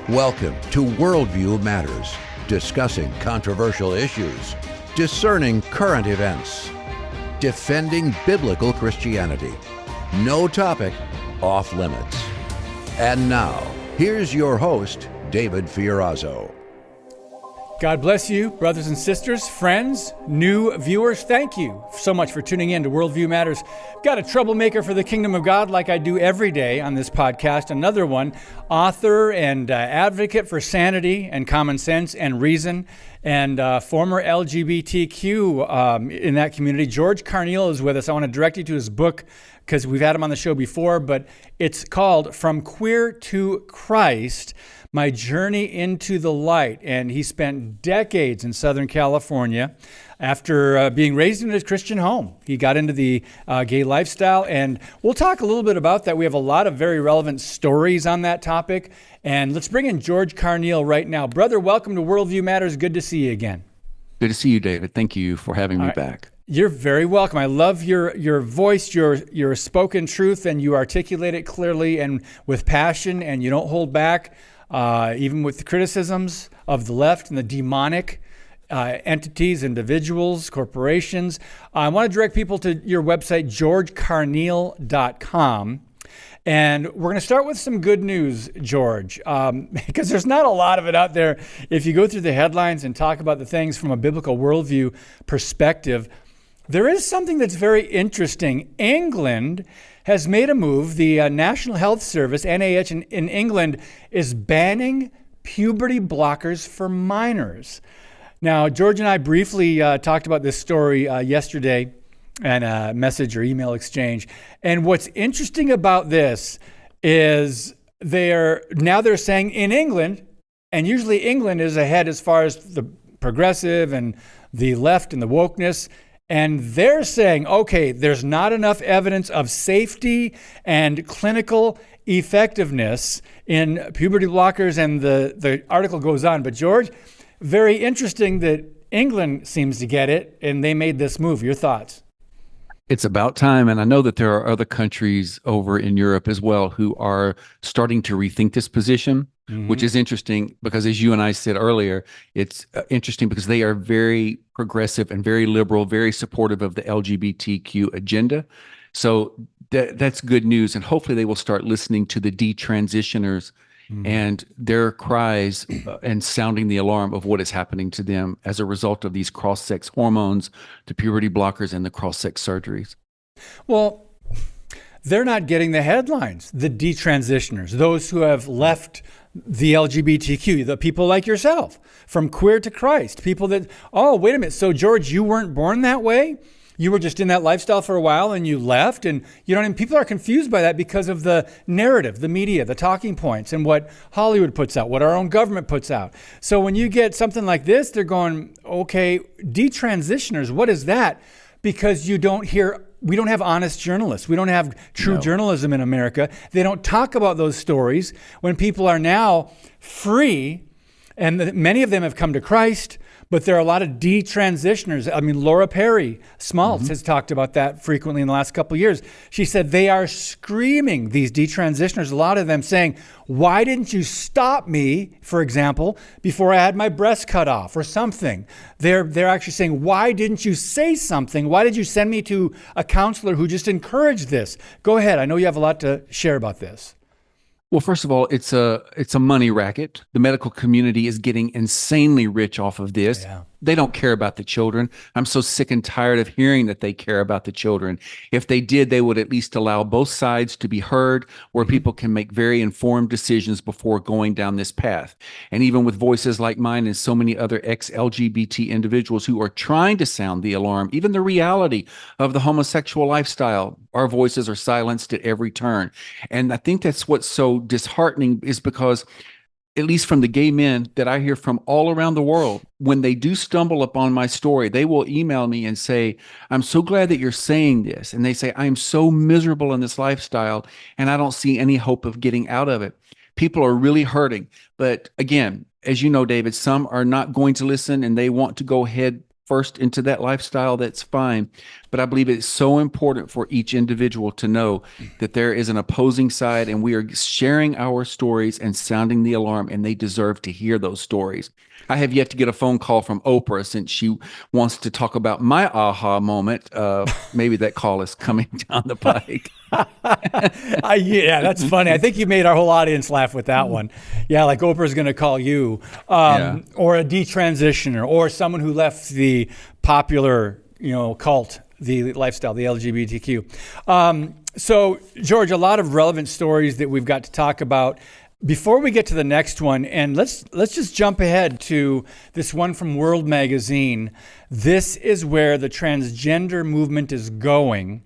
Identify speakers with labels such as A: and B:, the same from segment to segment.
A: Welcome to Worldview Matters, discussing controversial issues, discerning current events, defending biblical Christianity. No topic off limits. And now, here's your host, David Fiorazzo.
B: God bless you, brothers and sisters, friends, new viewers. Thank you so much for tuning in to Worldview Matters. Got a troublemaker for the kingdom of God like I do every day on this podcast. Another one, author and advocate for sanity and common sense and reason, and former LGBTQ in that community. George Carneal is with us. I want to direct you to his book because we've had him on the show before, but it's called From Queer to Christ, My Journey into the Light. And he spent decades in Southern California after being raised in a Christian home. He got into the gay lifestyle, and we'll talk a little bit about that. We have a lot of very relevant stories on that topic. And let's bring in George Carneal right now. Brother, welcome to Worldview Matters. Good to see you again.
C: Good to see you, David. Thank you for having me back.
B: You're very welcome. I love your voice, your spoken truth, and you articulate it clearly and with passion, and you don't hold back, even with the criticisms of the left and the demonic entities, individuals, corporations. I want to direct people to your website, georgecarneal.com. And we're going to start with some good news, George, because there's not a lot of it out there. If you go through the headlines and talk about the things from a biblical worldview perspective, there is something that's very interesting. England has made a move. The National Health Service, NIH in England, is banning puberty blockers for minors. Now, George and I briefly talked about this story yesterday and a message or email exchange. And what's interesting about this is they're saying in England, and usually England is ahead as far as the progressive and the left and the wokeness, and they're saying, okay, there's not enough evidence of safety and clinical effectiveness in puberty blockers, and the article goes on. But George, very interesting that England seems to get it, and they made this move. Your thoughts?
C: It's about time, and I know that there are other countries over in Europe as well who are starting to rethink this position, which is interesting because, as you and I said earlier, it's interesting because they are very progressive and very liberal, very supportive of the LGBTQ agenda. So that's good news, and hopefully they will start listening to the detransitioners and their cries and sounding the alarm of what is happening to them as a result of these cross-sex hormones, the puberty blockers, and the cross-sex surgeries.
B: Well, they're not getting the headlines, the detransitioners, those who have left the LGBTQ, the people like yourself, from queer to Christ, people that, oh, wait a minute, so George, you weren't born that way? You were just in that lifestyle for a while and you left, and people are confused by that because of the narrative, the media, the talking points, and what Hollywood puts out, what our own government puts out. So when you get something like this, they're going, okay, detransitioners, what is that? Because we don't have honest journalists. We don't have true journalism in America. They don't talk about those stories when people are now free, and many of them have come to Christ. But there are a lot of detransitioners. I mean, Laura Perry Smaltz has talked about that frequently in the last couple of years. She said they are screaming, these detransitioners, a lot of them saying, why didn't you stop me, for example, before I had my breast cut off or something? They're actually saying, why didn't you say something? Why did you send me to a counselor who just encouraged this? Go ahead. I know you have a lot to share about this.
C: Well, first of all, it's a money racket. The medical community is getting insanely rich off of this. Yeah. They don't care about the children. I'm so sick and tired of hearing that they care about the children. If they did, they would at least allow both sides to be heard, where people can make very informed decisions before going down this path. And even with voices like mine and so many other ex-LGBT individuals who are trying to sound the alarm, even the reality of the homosexual lifestyle, our voices are silenced at every turn. And I think that's what's so disheartening, is because at least from the gay men that I hear from all around the world, when they do stumble upon my story, they will email me and say, I'm so glad that you're saying this. And they say, I'm so miserable in this lifestyle and I don't see any hope of getting out of it. People are really hurting. But again, as you know, David, some are not going to listen and they want to go head first into that lifestyle. That's fine. but I believe it's so important for each individual to know that there is an opposing side, and we are sharing our stories and sounding the alarm, and they deserve to hear those stories. I have yet to get a phone call from Oprah since she wants to talk about my aha moment. Maybe that call is coming down the pike.
B: Yeah, that's funny. I think you made our whole audience laugh with that one. Yeah, like Oprah's going to call you, or a detransitioner, or someone who left the popular, cult, the lifestyle, the LGBTQ. So, George, a lot of relevant stories that we've got to talk about. Before we get to the next one, and let's just jump ahead to this one from World Magazine. This is where the transgender movement is going.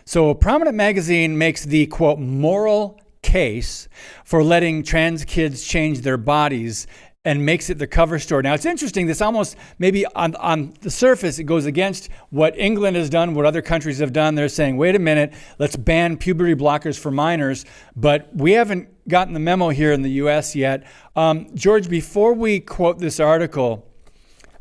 B: So Prominent Magazine makes the, quote, moral case for letting trans kids change their bodies and makes it the cover story. Now, it's interesting. This almost, maybe on the surface, it goes against what England has done, what other countries have done. They're saying, wait a minute, let's ban puberty blockers for minors. But we haven't gotten the memo here in the U.S. yet. George, before we quote this article,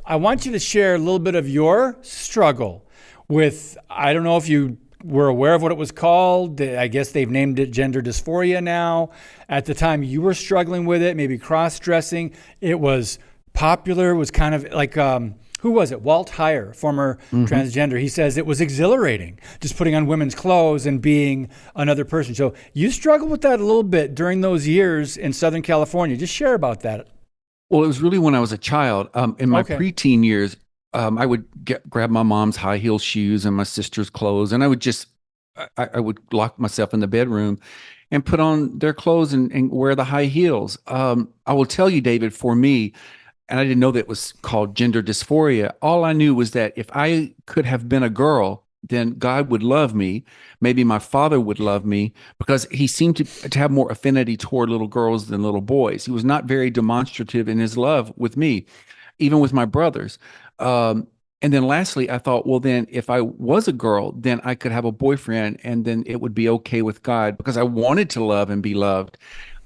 B: I want you to share a little bit of your struggle with, I don't know if you were aware of what it was called. I guess they've named it gender dysphoria now. At the time you were struggling with it, maybe cross-dressing, it was popular. It was kind of like, who was it? Walt Heyer, former transgender. He says it was exhilarating, just putting on women's clothes and being another person. So you struggled with that a little bit during those years in Southern California. Just share about that.
C: Well, it was really when I was a child. In my preteen years, I would grab my mom's high heel shoes and my sister's clothes, and I would lock myself in the bedroom and put on their clothes and wear the high heels. I will tell you, David, for me, and I didn't know that it was called gender dysphoria. All I knew was that if I could have been a girl, then God would love me. Maybe my father would love me, because he seemed to have more affinity toward little girls than little boys. He was not very demonstrative in his love with me, even with my brothers. And then lastly, I thought, well, then if I was a girl, then I could have a boyfriend, and then it would be okay with God, because I wanted to love and be loved.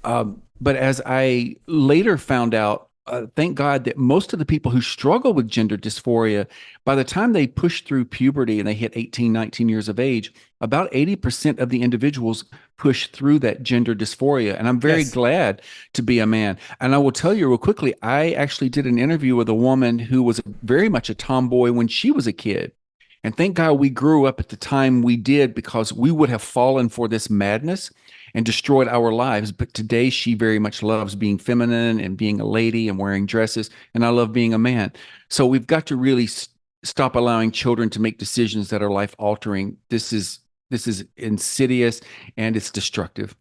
C: But as I later found out, thank God that most of the people who struggle with gender dysphoria, by the time they push through puberty and they hit 18, 19 years of age, about 80% of the individuals push through that gender dysphoria. And I'm very glad to be a man. And I will tell you real quickly, I actually did an interview with a woman who was very much a tomboy when she was a kid. And thank God we grew up at the time we did, because we would have fallen for this madness and destroyed our lives. But today she very much loves being feminine and being a lady and wearing dresses. And I love being a man. So we've got to really stop allowing children to make decisions that are life altering. This is insidious, and it's destructive.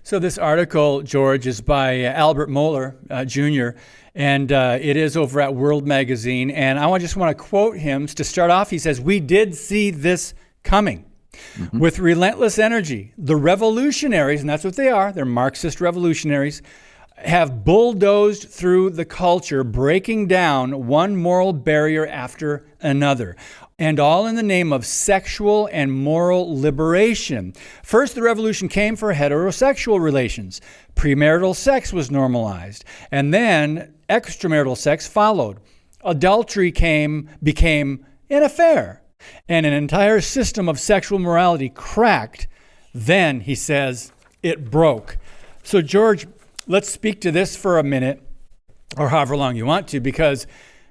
B: So this article, George, is by Albert Mohler, Jr., and it is over at World Magazine. And I just want to quote him to start off. He says, "We did see this coming. With relentless energy, the revolutionaries," and that's what they are, they're Marxist revolutionaries, "have bulldozed through the culture, breaking down one moral barrier after another, and all in the name of sexual and moral liberation. First, the revolution came for heterosexual relations. Premarital sex was normalized, and then extramarital sex followed. Adultery became an affair, and an entire system of sexual morality cracked. Then," he says, "it broke." So, George, let's speak to this for a minute, or however long you want to, because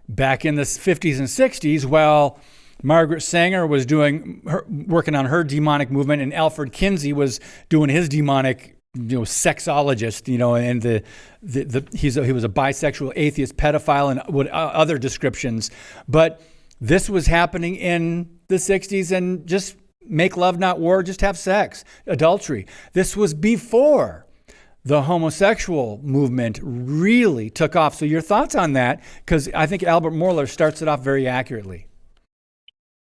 B: back in the 50s and 60s, while Margaret Sanger was working on her demonic movement, and Alfred Kinsey was doing his demonic, sexologist, and he was a bisexual, atheist, pedophile, and other descriptions. But this was happening in the 60s, and just make love, not war, just have sex, adultery. This was before the homosexual movement really took off. So your thoughts on that? Because I think Albert Mohler starts it off very accurately.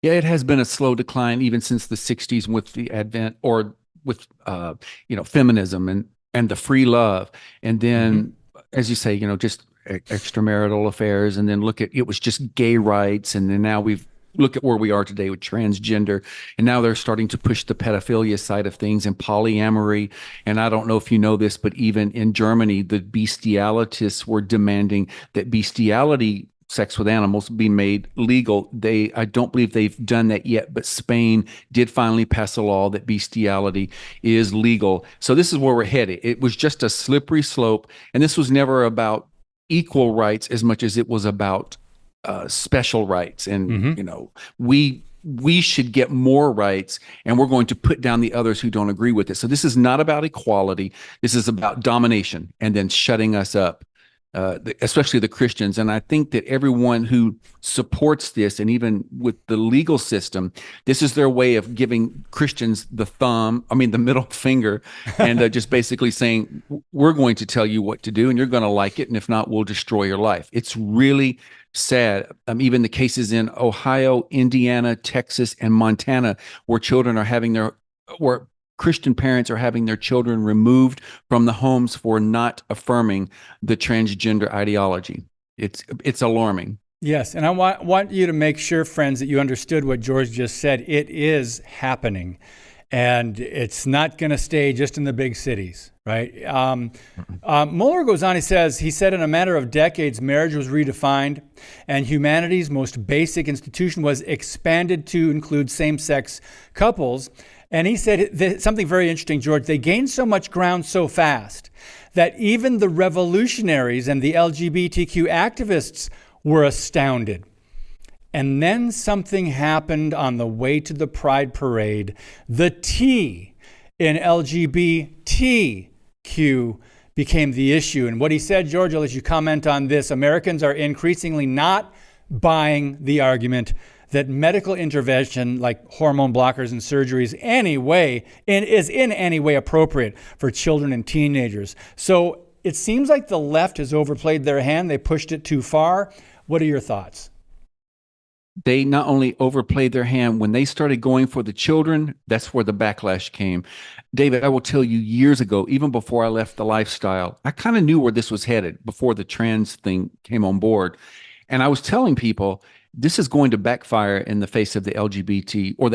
C: Yeah, it has been a slow decline even since the 60s with the advent, or with feminism and the free love. And then, as you say, just extramarital affairs, and then it was just gay rights, and then now look at where we are today with transgender, and now they're starting to push the pedophilia side of things and polyamory. And I don't know if you know this, but even in Germany, the bestialists were demanding that bestiality sex with animals be made legal. I don't believe they've done that yet, but Spain did finally pass a law that bestiality is legal. So this is where we're headed. It was just a slippery slope, and this was never about equal rights as much as it was about special rights. And we should get more rights, and we're going to put down the others who don't agree with it. So this is not about equality. This is about domination and then shutting us up, especially the Christians. And I think that everyone who supports this, and even with the legal system, this is their way of giving Christians the middle finger, and just basically saying, we're going to tell you what to do, and you're going to like it. And if not, we'll destroy your life. It's really sad. Even the cases in Ohio, Indiana, Texas, and Montana, where Christian parents are having their children removed from the homes for not affirming the transgender ideology. It's alarming.
B: Yes, and I want you to make sure, friends, that you understood what George just said. It is happening, and it's not going to stay just in the big cities, right? Mueller goes on, he said, in a matter of decades, marriage was redefined, and humanity's most basic institution was expanded to include same-sex couples. And he said something very interesting, George. They gained so much ground so fast that even the revolutionaries and the LGBTQ activists were astounded. And then something happened on the way to the Pride Parade. The T in LGBTQ became the issue. And what he said, George, I'll let you comment on this. Americans are increasingly not buying the argument that medical intervention like hormone blockers and surgeries is in any way appropriate for children and teenagers. So it seems like the left has overplayed their hand. They pushed it too far. What are your thoughts?
C: They not only overplayed their hand, when they started going for the children, that's where the backlash came. David, I will tell you, years ago, even before I left the lifestyle, I kind of knew where this was headed before the trans thing came on board. And I was telling people, this is going to backfire in the face of the LGBT or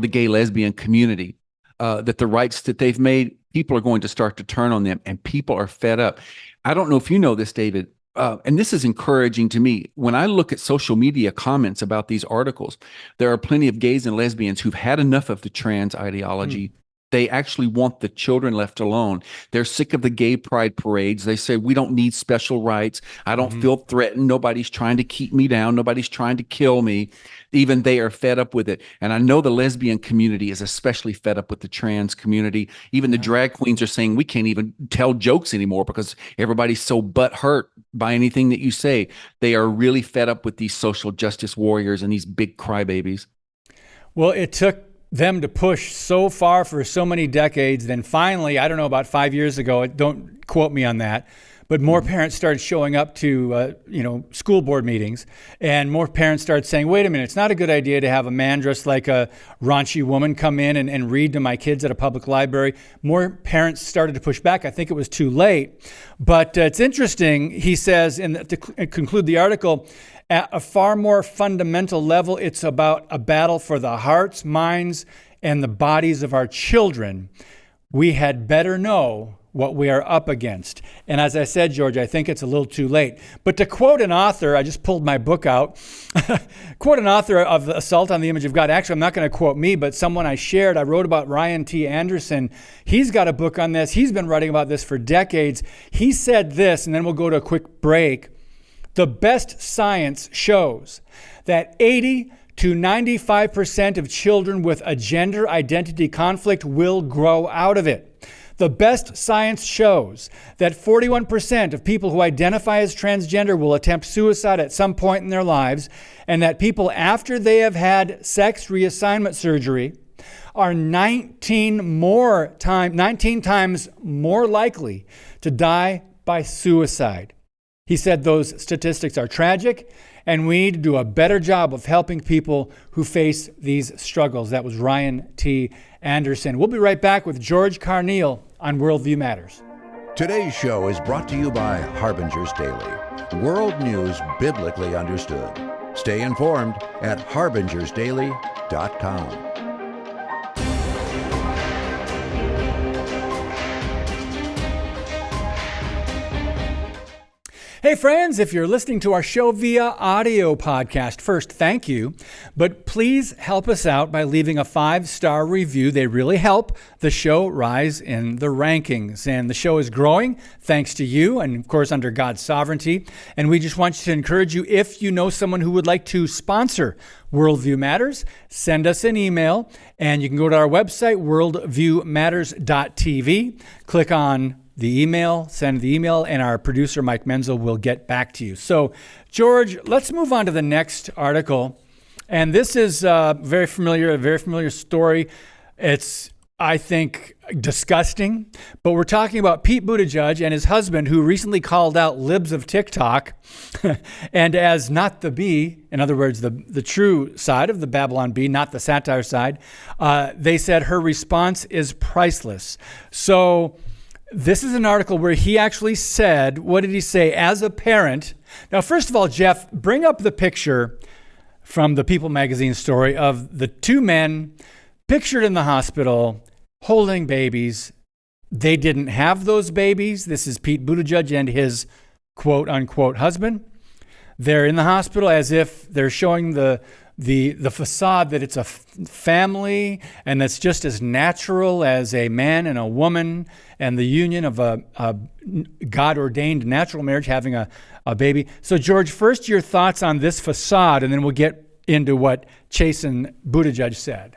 C: the gay lesbian community, that the rights that they've made, people are going to start to turn on them, and people are fed up. I don't know if you know this, David, and this is encouraging to me. When I look at social media comments about these articles, there are plenty of gays and lesbians who've had enough of the trans ideology. They actually want the children left alone. They're sick of the gay pride parades. They say, we don't need special rights. I don't feel threatened. Nobody's trying to keep me down. Nobody's trying to kill me. Even they are fed up with it. And I know the lesbian community is especially fed up with the trans community. Even the drag queens are saying, we can't even tell jokes anymore because everybody's so butthurt by anything that you say. They are really fed up with these social justice warriors and these big crybabies.
B: Well, it took them to push so far for so many decades. Then finally, I don't know, about 5 years ago, don't quote me on that, but more parents started showing up to school board meetings, and more parents started saying, wait a minute, it's not a good idea to have a man dressed like a raunchy woman come in and read to my kids at a public library. More parents started to push back. I think it was too late. But it's interesting, he says, to conclude the article, at a far more fundamental level, it's about a battle for the hearts, minds, and the bodies of our children. We had better know what we are up against. And as I said, George, I think it's a little too late. But to quote an author, I just pulled my book out, quote an author of The Assault on the Image of God. Actually, I'm not going to quote me, but someone I shared. I wrote about Ryan T. Anderson. He's got a book on this. He's been writing about this for decades. He said this, and then we'll go to a quick break. The best science shows that 80 to 95% of children with a gender identity conflict will grow out of it. The best science shows that 41% of people who identify as transgender will attempt suicide at some point in their lives, and that people after they have had sex reassignment surgery are 19 times more likely to die by suicide. He said those statistics are tragic, and we need to do a better job of helping people who face these struggles. That was Ryan T. Anderson. We'll be right back with George Carneal on Worldview Matters.
A: Today's show is brought to you by Harbinger's Daily, world news biblically understood. Stay informed at harbingersdaily.com.
B: Hey friends, if you're listening to our show via audio podcast, first, thank you. But please help us out by leaving a 5-star review. They really help the show rise in the rankings. And the show is growing thanks to you and, of course, under God's sovereignty. And we just want to encourage you, if you know someone who would like to sponsor Worldview Matters, send us an email. And you can go to our website, worldviewmatters.tv, click on the email, send the email, and our producer, Mike Menzel, will get back to you. So, George, let's move on to the next article. And this is a very familiar story. It's, I think, disgusting. But we're talking about Pete Buttigieg and his husband, who recently called out libs of TikTok and as not the bee, in other words, the true side of the Babylon bee, not the satire side. They said her response is priceless. So this is an article where he actually said, what did he say? As a parent. Now, first of all, Jeff, bring up the picture from the People magazine story of the two men pictured in the hospital holding babies. They didn't have those babies. This is Pete Buttigieg and his quote unquote husband. They're in the hospital as if they're showing the facade that it's a family and that's just as natural as a man and a woman and the union of a God-ordained natural marriage having a baby. So, George, first your thoughts on this facade, and then we'll get into what Chason Buttigieg said.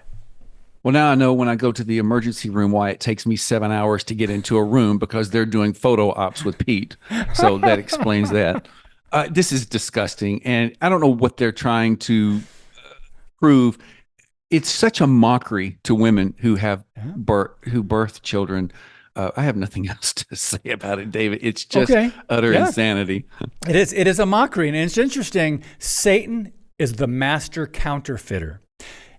C: Well, now I know when I go to the emergency room why it takes me 7 hours to get into a room, because they're doing photo ops with Pete. So that explains that. This is disgusting, and I don't know what they're trying to prove. It's such a mockery to women who have birth children. I have nothing else to say about it, David. It's just utter insanity.
B: It is a mockery, and it's interesting. Satan is the master counterfeiter.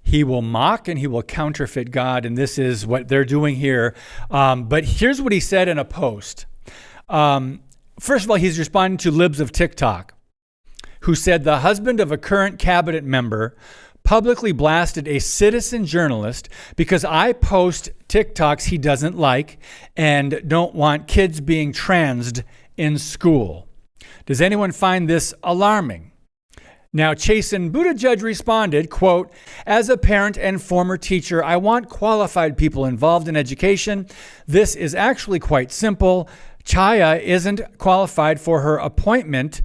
B: He will mock and he will counterfeit God, and this is what they're doing here. But here's what he said in a post. First of all, he's responding to libs of TikTok, who said the husband of a current cabinet member publicly blasted a citizen journalist because I post TikToks he doesn't like and don't want kids being transed in school. Does anyone find this alarming? Now, Chason Buttigieg responded, quote, as a parent and former teacher, I want qualified people involved in education. This is actually quite simple. Chaya isn't qualified for her appointed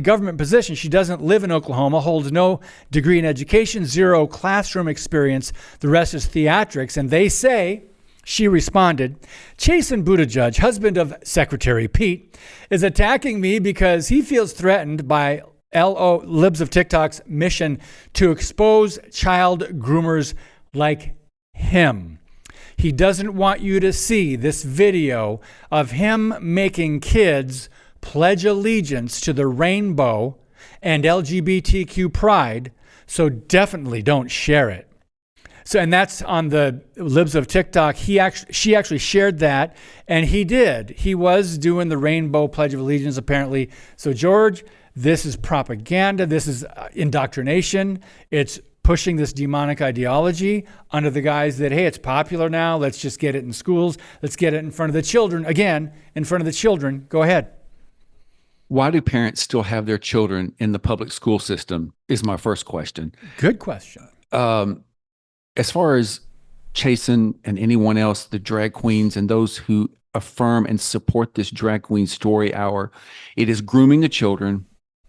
B: government position. She doesn't live in Oklahoma, holds no degree in education, 0 classroom experience. The rest is theatrics. And they say, she responded, Chason Buttigieg, husband of Secretary Pete, is attacking me because he feels threatened by libs of TikTok's mission to expose child groomers like him. He doesn't want you to see this video of him making kids pledge allegiance to the rainbow and LGBTQ pride, so definitely don't share it. So, and that's on the libs of TikTok. She actually shared that, and he did. He was doing the rainbow pledge of allegiance, apparently. So, George, this is propaganda. This is indoctrination. It's pushing this demonic ideology under the guise that, hey, it's popular now. Let's just get it in schools. Let's get it in front of the children. Again, in front of the children. Go ahead.
C: Why do parents still have their children in the public school system is my first question.
B: Good question.
C: As far as Chason and anyone else, the drag queens and those who affirm and support this drag queen story hour, it is grooming the children.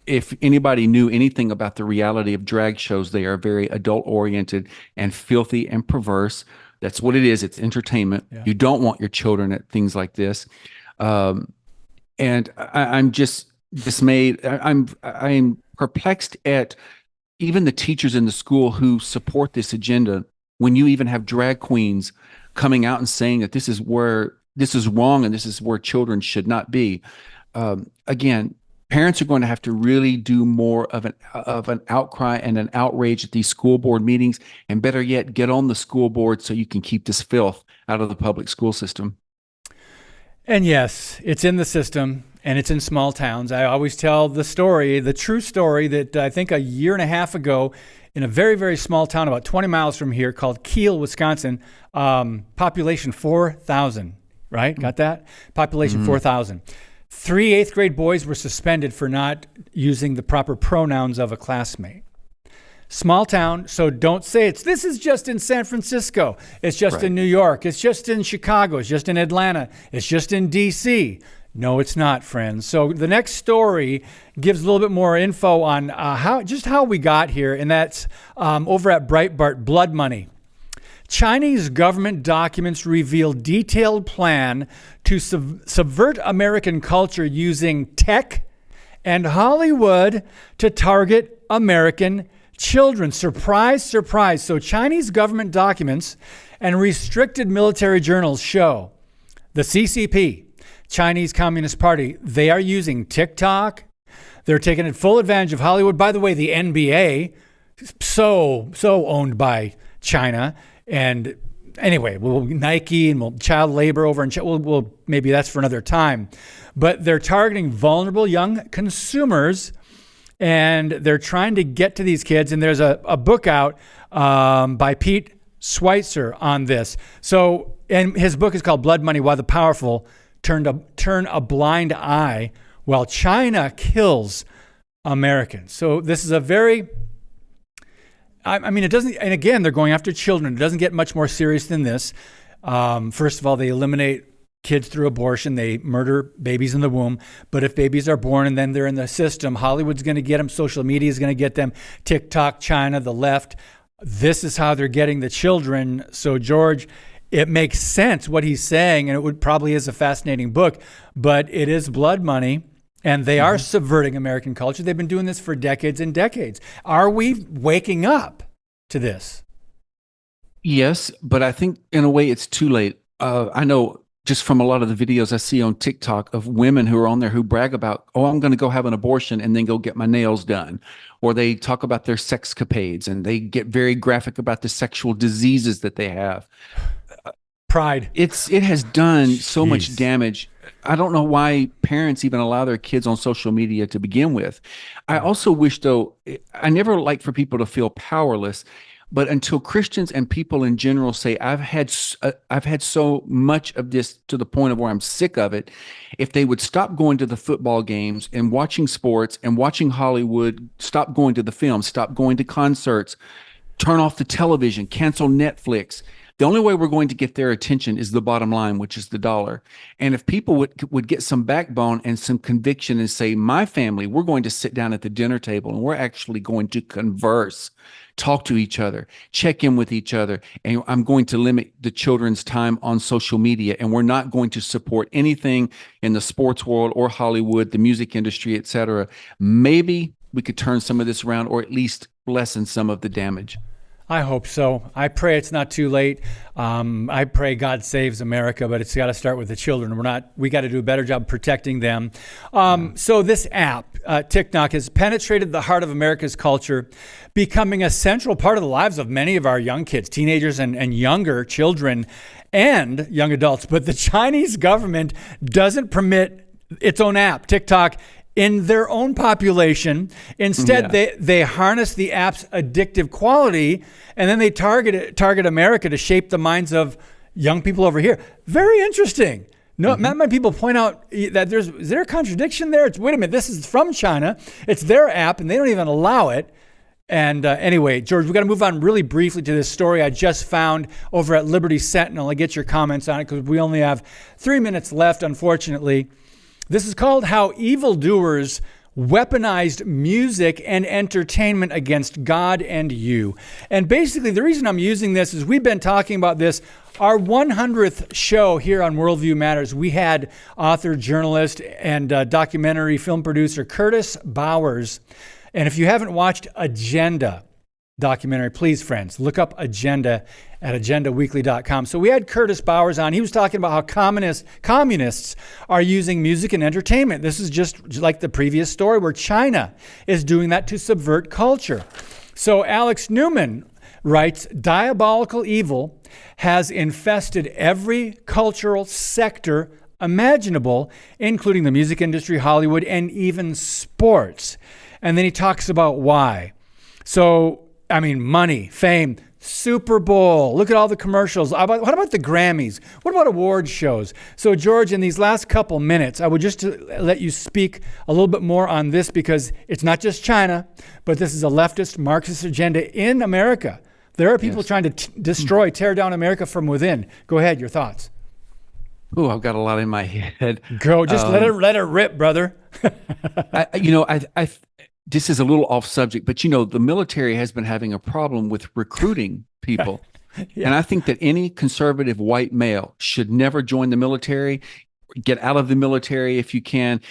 C: If anybody knew anything about the reality of drag shows, they are very adult-oriented and filthy and perverse. That's what it is. It's entertainment. Yeah. You don't want your children at things like this. And I'm just dismayed. I'm perplexed at even the teachers in the school who support this agenda. When you even have drag queens coming out and saying that this is wrong and this is where children should not be. Again, parents are going to have to really do more of an outcry and an outrage at these school board meetings, and better yet, get on the school board so you can keep this filth out of the public school system.
B: And yes, it's in the system, and it's in small towns. I always tell the true story that I think a year and a half ago, in a very, very small town about 20 miles from here called Kiel, Wisconsin, population 4,000, right? Got that? Population 4,000. 3 eighth grade boys were suspended for not using the proper pronouns of a classmate. Small town, so don't say this is just in San Francisco. It's just in New York. It's just in Chicago. It's just in Atlanta. It's just in D.C. No, it's not, friends. So the next story gives a little bit more info on how we got here, and that's over at Breitbart, Blood Money. Chinese government documents reveal detailed plan to subvert American culture using tech and Hollywood to target American children. Surprise, surprise. So Chinese government documents and restricted military journals show the CCP, Chinese Communist Party, they are using TikTok. They're taking full advantage of Hollywood. By the way, the NBA, so owned by China. And anyway, Nike and child labor over in China, maybe that's for another time. But they're targeting vulnerable young consumers, and they're trying to get to these kids. And there's a book out by Pete Schweitzer on this. So, and his book is called Blood Money: Why the Powerful Turn a Blind Eye While China Kills Americans. So this is a very, I mean, it doesn't, and again, they're going after children. It doesn't get much more serious than this. First of all, they eliminate kids through abortion. They murder babies in the womb. But if babies are born and then they're in the system, Hollywood's going to get them. Social media is going to get them. TikTok, China, the left. This is how they're getting the children. So, George, it makes sense what he's saying, and it probably is a fascinating book, but it is blood money, and they are subverting American culture. They've been doing this for decades and decades. Are we waking up to this?
C: Yes, but I think in a way it's too late. I know just from a lot of the videos I see on TikTok of women who are on there who brag about, I'm going to go have an abortion and then go get my nails done. Or they talk about their sexcapades and they get very graphic about the sexual diseases that they have.
B: Pride.
C: It has done so much damage. I don't know why parents even allow their kids on social media to begin with. I also wish, though, I never like for people to feel powerless. But until Christians and people in general say, I've had so much of this to the point of where I'm sick of it, if they would stop going to the football games and watching sports and watching Hollywood, stop going to the films, stop going to concerts, turn off the television, cancel Netflix. The only way we're going to get their attention is the bottom line, which is the dollar. And if people would get some backbone and some conviction and say, my family, we're going to sit down at the dinner table and we're actually going to converse, talk to each other, check in with each other. And I'm going to limit the children's time on social media. And we're not going to support anything in the sports world or Hollywood, the music industry, et cetera. Maybe we could turn some of this around or at least lessen some of the damage.
B: I hope so. I pray it's not too late. I pray God saves America, but it's got to start with the children. We got to do a better job protecting them. So this app, TikTok, has penetrated the heart of America's culture, becoming a central part of the lives of many of our young kids, teenagers and younger children and young adults. But the Chinese government doesn't permit its own app, TikTok, in their own population. Instead, they harness the app's addictive quality, and then they target America to shape the minds of young people over here. Very interesting. No, not many people point out that is there a contradiction there? Wait a minute, this is from China. It's their app, and they don't even allow it. And anyway, George, we've got to move on really briefly to this story I just found over at Liberty Sentinel. I get your comments on it because we only have 3 minutes left, unfortunately. This is called How Evildoers Weaponized Music and Entertainment Against God and You. And basically, the reason I'm using this is we've been talking about this. Our 100th show here on Worldview Matters, we had author, journalist, and documentary film producer Curtis Bowers. And if you haven't watched Agenda documentary, please, friends, look up Agenda at agendaweekly.com. So we had Curtis Bowers on. He was talking about how communists are using music and entertainment. This is just like the previous story where China is doing that to subvert culture. So Alex Newman writes, diabolical evil has infested every cultural sector imaginable, including the music industry, Hollywood, and even sports. And then he talks about why. So, I mean, money, fame, Super Bowl. Look at all the commercials. What about the Grammys? What about award shows? So, George, in these last couple minutes, I would just let you speak a little bit more on this, because it's not just China, but this is a leftist Marxist agenda in America. There are people trying to tear down America from within. Go ahead, your thoughts.
C: Oh, I've got a lot in my head.
B: Go, just let it rip, brother.
C: This is a little off subject, but the military has been having a problem with recruiting people. And I think that any conservative white male should never join the military. Get out of the military if you can.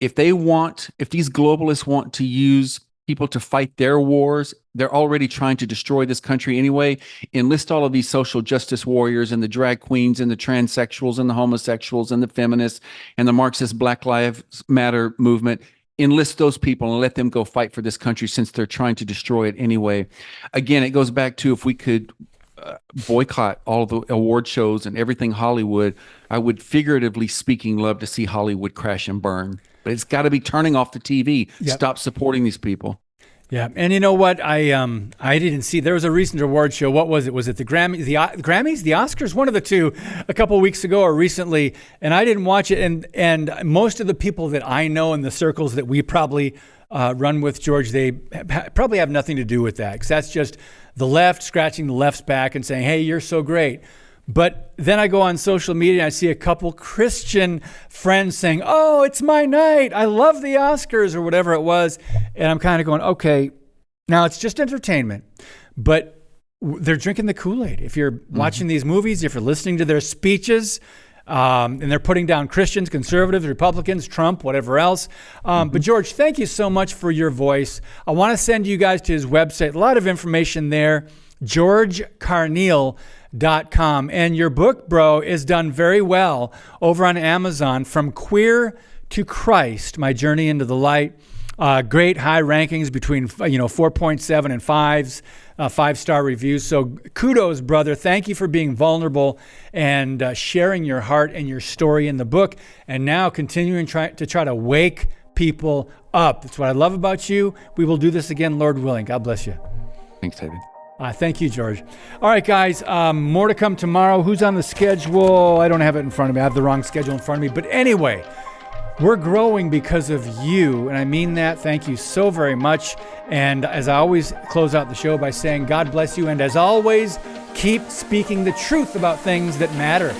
C: If these globalists want to use people to fight their wars, they're already trying to destroy this country anyway. Enlist all of these social justice warriors and the drag queens and the transsexuals and the homosexuals and the feminists and the Marxist Black Lives Matter movement. Enlist those people and let them go fight for this country, since they're trying to destroy it anyway. Again, it goes back to, if we could boycott all the award shows and everything Hollywood, I would, figuratively speaking, love to see Hollywood crash and burn. But it's got to be turning off the TV. Yep. Stop supporting these people.
B: Yeah, and you know what? I didn't see. There was a recent award show. What was it? Was it the Grammys, the Oscars? One of the two, a couple of weeks ago or recently. And I didn't watch it. And most of the people that I know in the circles that we probably run with, George, they probably have nothing to do with that, because that's just the left scratching the left's back and saying, "Hey, you're so great." But then I go on social media and I see a couple Christian friends saying, "Oh, it's my night. I love the Oscars," or whatever it was. And I'm kind of going, okay, now it's just entertainment, but they're drinking the Kool-Aid. If you're watching these movies, if you're listening to their speeches, and they're putting down Christians, conservatives, Republicans, Trump, whatever else. But George, thank you so much for your voice. I want to send you guys to his website. A lot of information there, GeorgeCarneal.com. And your book, bro, is done very well over on Amazon, From Queer to Christ, My Journey into the Light. Great high rankings between 4.7 and 5s, 5-star reviews. So kudos, brother. Thank you for being vulnerable and sharing your heart and your story in the book, and now continuing to try to wake people up. That's what I love about you. We will do this again, Lord willing. God bless you.
C: Thanks, David.
B: Thank you, George. All right, guys, more to come tomorrow. Who's on the schedule? I don't have it in front of me. I have the wrong schedule in front of me. But anyway, we're growing because of you, and I mean that. Thank you so very much. And as I always close out the show by saying, God bless you, and as always, keep speaking the truth about things that matter.